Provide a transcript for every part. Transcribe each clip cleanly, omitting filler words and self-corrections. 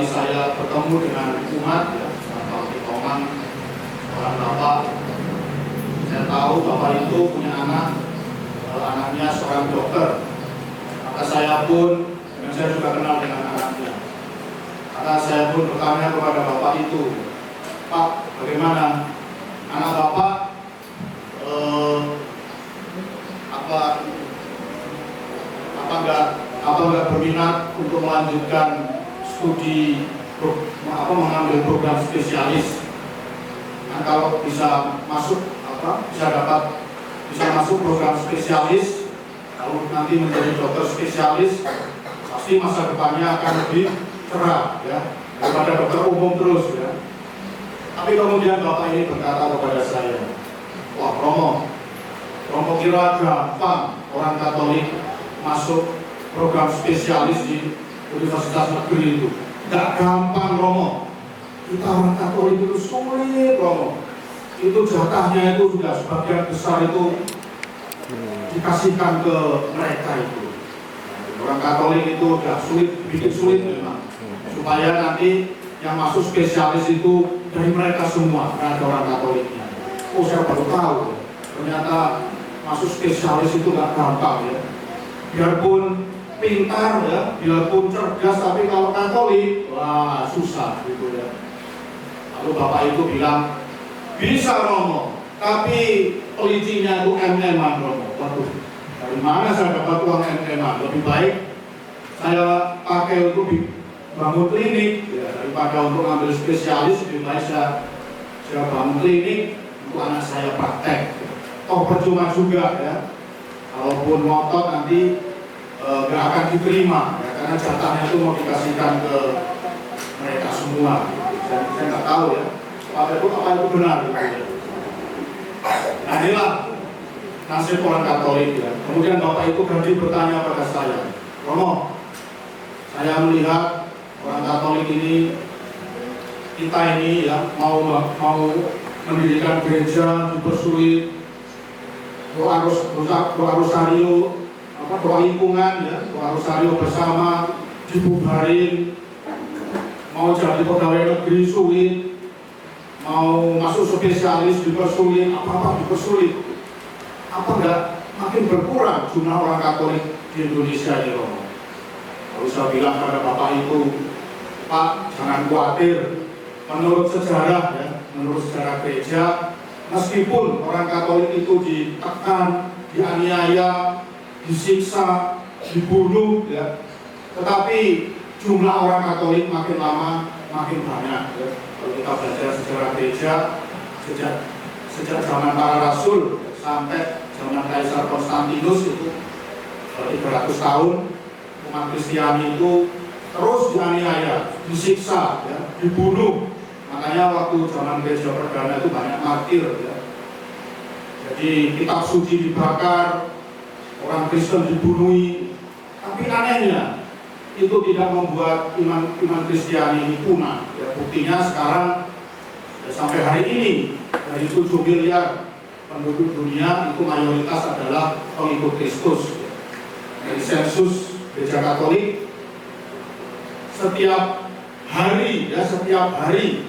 kali saya bertemu dengan umat, ya, atau Titongan, orang Bapak, saya tahu Bapak itu punya anak, anaknya seorang dokter. Maka saya pun, dan saya juga kenal dengan anaknya. Maka saya pun bertanya kepada Bapak itu, Pak, bagaimana anak Bapak apa enggak berminat untuk melanjutkan studi mengambil program spesialis? Nah, kalau bisa masuk bisa masuk program spesialis, kalau nanti menjadi dokter spesialis, pasti masa depannya akan lebih cerah, ya, daripada dokter umum terus, ya. Tapi kemudian Bapak ini berkata kepada saya, wah Romo kira gampang orang Katolik masuk program spesialis di Universitas Negeri itu. Tidak gampang, Romo. Kita orang Katolik itu sulit, Romo. Itu jatahnya itu sudah sebagian besar itu dikasihkan ke mereka itu. Orang Katolik itu sudah bikin sulit memang. Supaya nanti yang masuk spesialis itu dari mereka semua, karena ada orang Katoliknya. Oh, saya baru tahu. Ternyata masuk spesialis itu nggak gampang, ya. Biarpun pintar, ya, biarpun cerdas, tapi kalau Katolik, wah susah gitu, ya. Lalu Bapak itu bilang, bisa Romo, tapi pelicinya itu MM-an Romo. Waduh, dari mana saya dapat uang MM-an? Lebih baik saya pakai untuk bangun klinik, ya, daripada untuk ambil spesialis. Lebih baik saya bangun klinik untuk anak saya praktek. Oh, percuma juga, ya. Kalaupun ngotot nanti gak akan diterima, ya, karena jatahnya itu mau dikasihkan ke mereka semua. Saya nggak tahu, ya, apa itu benar, gitu, ya. Nah, inilah nasib orang Katolik, ya. Kemudian Bapak itu ganti bertanya pada saya, Romo, saya melihat orang Katolik ini, kita ini, ya, mau mendirikan gereja dipersulit, doa rosario, doa lingkungan, ya, doa rosario bersama dibubarin, mau jadi pegawai negeri sulit, mau masuk spesialis dipersulit, apa-apa dipersulit. Apa enggak makin berkurang jumlah orang Katolik di Indonesia ini, Romo? Lalu saya bilang pada Bapak itu, Pak, jangan khawatir. Menurut sejarah, ya, menurut sejarah gereja, meskipun orang Katolik itu ditekan, dianiaya, disiksa, dibunuh, ya, tetapi jumlah orang Katolik makin lama makin banyak, ya. Kalau kita belajar sejarah gereja, sejak zaman para rasul sampai zaman Kaisar Konstantinus itu 300 tahun, umat Kristiani itu terus dianiaya, disiksa, ya, dibunuh. Makanya waktu zaman gereja perdana itu banyak martir, ya. Jadi kitab suci dibakar, orang Kristen dibunuhi. Tapi anehnya itu tidak membuat iman Kristiani ini punah, ya. Buktinya sekarang, ya, sampai hari ini dari 7 miliar penduduk dunia itu mayoritas adalah pengikut Kristus, ya. Dari sensus gereja Katolik setiap hari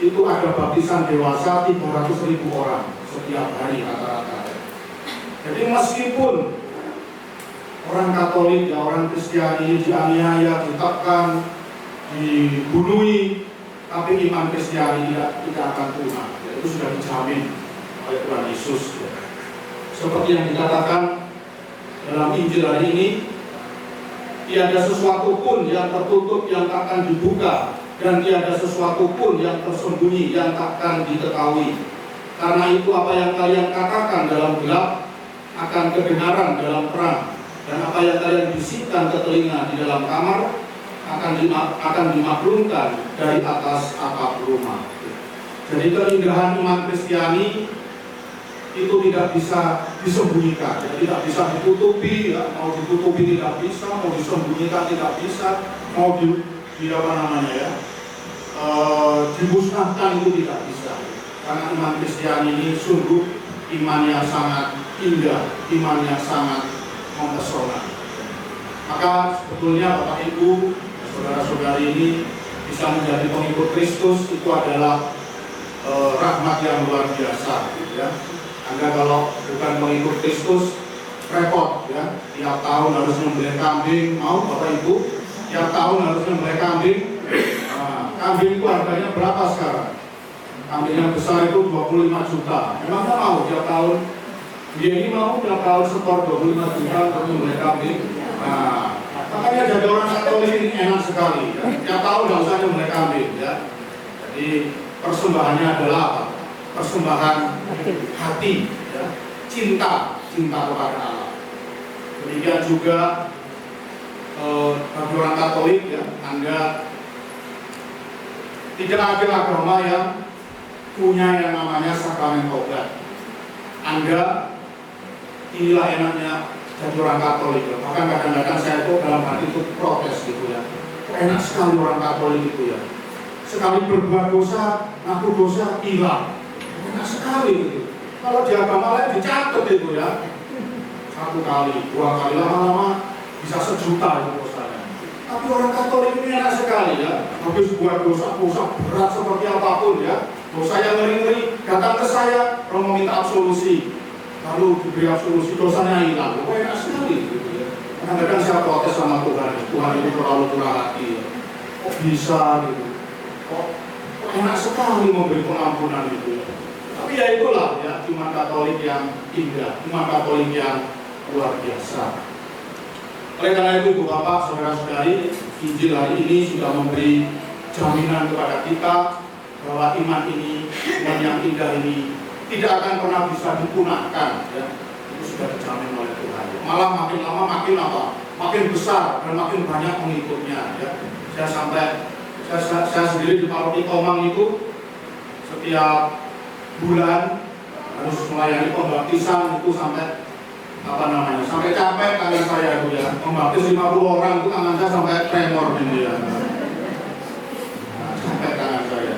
itu ada baptisan dewasa 300.000 orang setiap hari rata-rata. Jadi meskipun orang Katolik, ya, orang Kristiani dianiaya, ditekan, dibunuhi, tapi iman Kristiani tidak akan punah, ya, itu sudah dijamin oleh Tuhan Yesus, ya. Seperti yang dikatakan dalam Injil hari ini, tiada sesuatu pun yang tertutup yang takkan dibuka, dan tiada sesuatu pun yang tersembunyi yang takkan diketahui. Karena itu apa yang kalian katakan dalam gelap akan kedengaran dalam terang, dan apa yang kalian bisikkan ke telinga di dalam kamar akan dimaklumkan dari atas atap rumah. Jadi keindahan iman Kristiani itu tidak bisa disembunyikan, ya, tidak bisa ditutupi, ya. Mau ditutupi tidak bisa, mau disembunyikan tidak bisa, mau dimusnahkan itu tidak bisa. Karena iman Kristiani ini sungguh iman yang sangat indah, iman yang sangat mempesona. Maka sebetulnya Bapak Ibu, saudara-saudari ini, bisa menjadi pengikut Kristus itu adalah rahmat yang luar biasa, ya. Anda kalau bukan pengikut Kristus repot, ya. Tiap tahun harus membeli kambing, mau Bapak Ibu? Tiap tahun harus membeli kambing. Nah, kambing itu harganya berapa sekarang? Kambing yang besar itu 25 juta. Memangnya mau tiap tahun? Dia ini mau tiap tahun setor 25 juta untuk membeli kambing. Nah, makanya jadi orang Katolik ini enak sekali, ya. Tiap tahun nggak usah membeli kambing, ya. Jadi persembahannya adalah apa? Persembahan hati, ya. Cinta kepada Allah. Demikian juga bagi orang Katolik, ya, Anda tidak ada agama yang punya yang namanya sakramen tobat. Anda inilah enaknya jadi orang Katolik, ya. Bahkan kadang-kadang saya itu dalam hati itu protes gitu, ya. Enak sekali orang Katolik itu, ya. Sekali berbuat dosa, ngaku dosa, hilang. Enak sekali gitu. Kalau di agama lain dicatat itu, ya. 1 kali, 2 kali, lama-lama bisa 1 juta itu dosanya. Tapi orang Katolik ini enak sekali, ya. Habis buat dosa berat seperti apapun, ya. Dosa yang ngeri-ngeri datang ke saya, mau meminta absolusi. Lalu diberi absolusi, dosanya hilang. Kok enak sekali gitu, ya. Kadang-kadang saya protes sama Tuhan itu terlalu murah hati, ya. Kok bisa gitu? Kok enak sekali memberi pengampunan itu, ya. Tapi ya itulah, ya, iman Katolik yang indah, iman Katolik yang luar biasa. Oleh karena itu, Ibu Bapak, saudara-saudari, Injil hari ini sudah memberi jaminan kepada kita bahwa iman ini, iman yang indah ini tidak akan pernah bisa dipunahkan, ya. Itu sudah dijamin oleh Tuhan. Malah makin lama makin apa? Makin besar dan makin banyak pengikutnya, ya. Saya sendiri di Paroki Tomang itu setiap bulan harus melayani pembaptisan itu sampai sampai capek tangan saya itu, ya. Membaptis 50 orang itu tangan saya sampai tremor gitu, ya. Nah, capek tangan saya.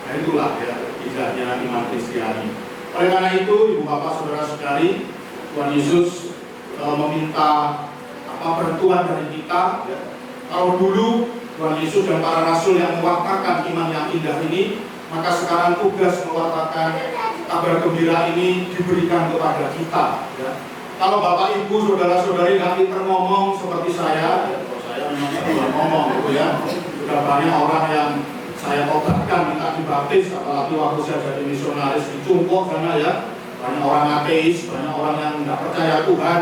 Nah, itulah, ya, indahnya iman Kristiani. Oleh karena itu, Ibu Bapak Saudara-saudari, Tuhan Yesus meminta bantuan dari kita, ya. Kalau dulu Tuhan Yesus dan para rasul yang mewartakan iman yang indah ini, maka sekarang tugas mewartakan kabar gembira ini diberikan kepada kita, ya. Kalau Bapak Ibu Saudara-saudari nanti terngomong seperti saya, ya, kalau saya memang ngomong gitu, ya. Sudah banyak orang yang saya tobatkan minta dibaptis, apalagi waktu saya jadi misionaris di Cungkoh sana, ya. Banyak orang ateis, banyak orang yang tidak percaya Tuhan.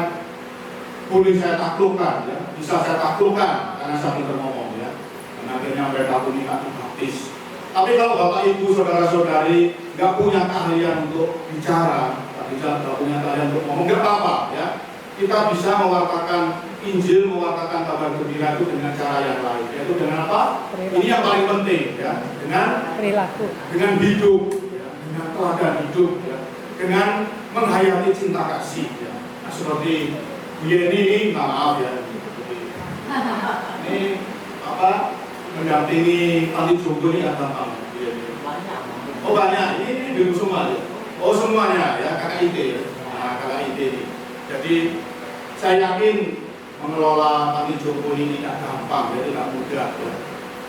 Boleh saya taklukkan, ya. Bisa saya taklukkan karena saya terngomong, ya. Dan akhirnya mereka pun minta dibaptis. Tapi kalau Bapak Ibu Saudara-saudari nggak punya keahlian untuk bicara, nggak punya keahlian untuk ngomong, nggak apa-apa, ya. Kita bisa mewartakan Injil, mewartakan kabar gembira itu dengan cara yang lain, yaitu dengan apa? Perilaku. Ini yang paling penting, ya. Dengan perilaku, dengan hidup, ya. Dengan teladan hidup, ya. Dengan menghayati cinta kasih, ya. Nah, seperti ini, maaf, ya. Ini mendampingi panti jompo ini apa? Oh banyak, ini dulu semua, ya. Oh semuanya, ya, KKIT, ya. Nah, KKIT ini. Jadi saya yakin mengelola panti jompo ini tidak gampang, ya, tidak mudah, ya.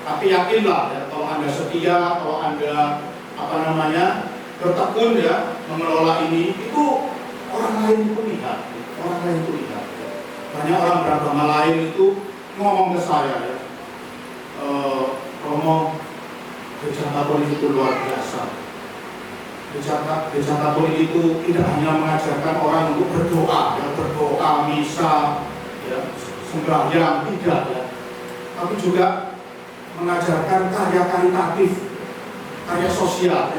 Tapi yakinlah, ya, kalau Anda setia, kalau Anda bertekun, ya, mengelola ini, itu orang lain itu lihat, ya. Banyak orang beragama lain itu ngomong ke saya, ya. Romo, gereja Katolik itu luar biasa. Gereja Katolik itu tidak hanya mengajarkan orang untuk berdoa, ya, berdoa, misa, ya, sembahyang, tidak, ya. Tapi juga mengajarkan karya karitatif, karya sosial.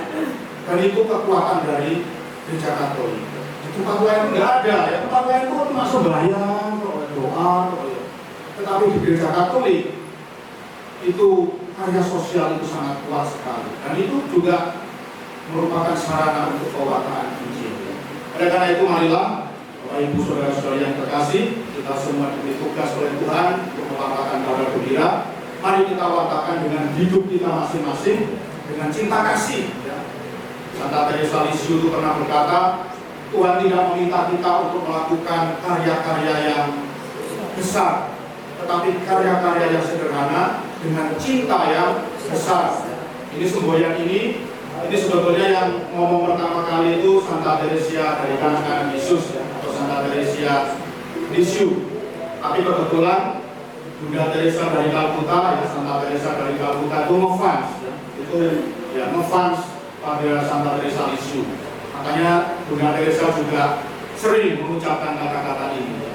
Dan itu kekuatan dari gereja Katolik. Di tempat lain nggak ada, ya. Tempat lain itu cuma sembahyang, doa, ya. Tetapi di gereja Katolik itu karya sosial itu sangat kuat sekali, dan itu juga merupakan sarana untuk pewartaan Injil. Oleh karena itu, marilah Bapak Ibu Saudara-saudara yang terkasih, kita semua diberi tugas oleh Tuhan untuk mewartakan kabar gembira. Mari kita wartakan dengan hidup kita masing-masing, dengan cinta kasih, ya. Santa Teresa Lisieux itu pernah berkata, Tuhan tidak meminta kita untuk melakukan karya-karya yang besar, tetapi karya-karya yang sederhana dengan cinta yang besar. Ini semboyan ini sebetulnya yang ngomong pertama kali itu Santa Teresia dari kanak-kanak Yesus ya, atau Santa Teresia Lisieux. Tapi kebetulan Bunda Teresa dari Kalkuta ya, Santa Teresa dari Kalkuta itu ngefans ya. Itu ya ngefans pada Santa Teresa Lisieux. Makanya Bunda Teresa juga sering mengucapkan kata-kata ini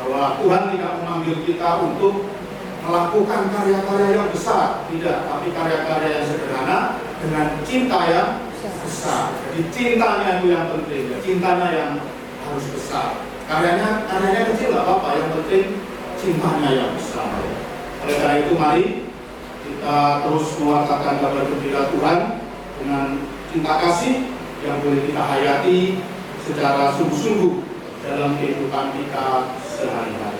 bahwa Tuhan tidak memanggil kita untuk melakukan karya-karya yang besar, tidak, tapi karya-karya yang sederhana dengan cinta yang besar. Jadi cintanya itu yang penting, ya. Cintanya yang harus besar. Karyanya kecil nggak apa-apa, yang penting cintanya yang besar. Oleh karena itu mari kita terus mewakilkan kabar gembira Tuhan dengan cinta kasih yang boleh kita hayati secara sungguh-sungguh dalam kehidupan kita sehari-hari.